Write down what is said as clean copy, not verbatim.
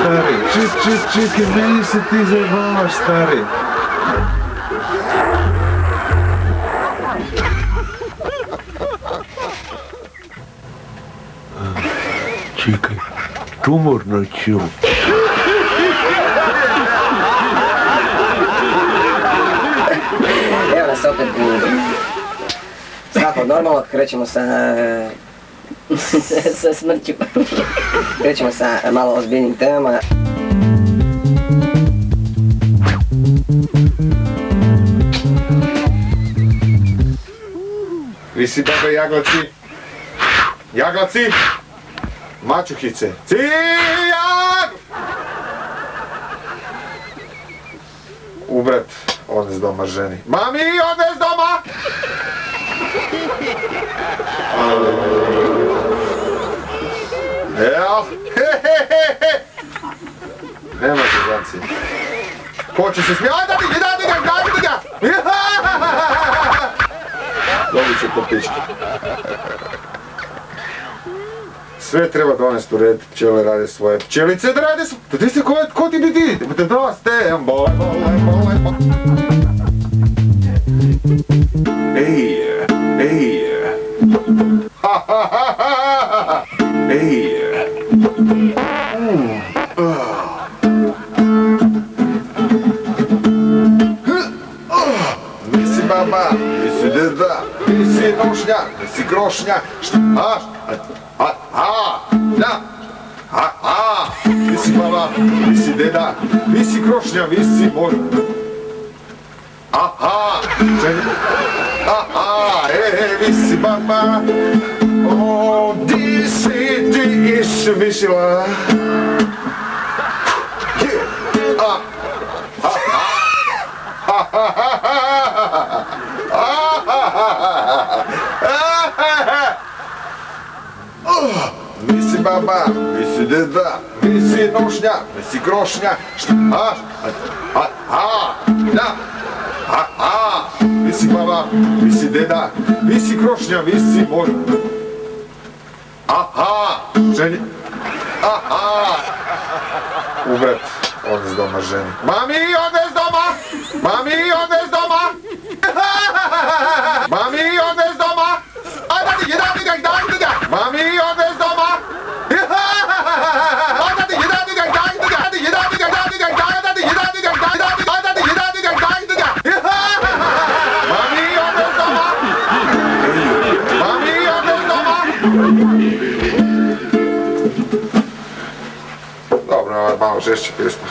stari. Čekaj, meni se ti zajebavaš, stari. Čekaj, tumor na čiju. Evo nas opet u svakom normalnog, krećemo sa smrću. Krećemo sa malo ozbiljnim temama. Vi si babe jaglaci. Jaglaci! Mačuhice. Cijag! Ubrat, odnes doma ženi. Mami, odnes doma! Evo, hehehehe! Nema se zanci. Ko će se smijati? Dadi ga! Dobit će po pički. Sve treba donesti u red, pčele rade svoje. Pčelice da rade svoje. Da ti se ko ti di? Da ste, bole. Ej. Ej. Nisi baba, nisi deda, nisi nošnja, nisi krošnja. Nisi baba, nisi deda, nisi krošnja, nisi moj. Nisi baba, di si ti išmišila. Nisi baba, nisi deda, nisi nošnja, nisi krošnja. Nisi baba, nisi deda, nisi krošnja, nisi moj. Ubrat, odnes doma ženi. Mami, odnes doma! Mami, odnes doma! Mami, odnes doma! Dadi ga! Mami, odnes doma! Dobro, malo žešće pjesma.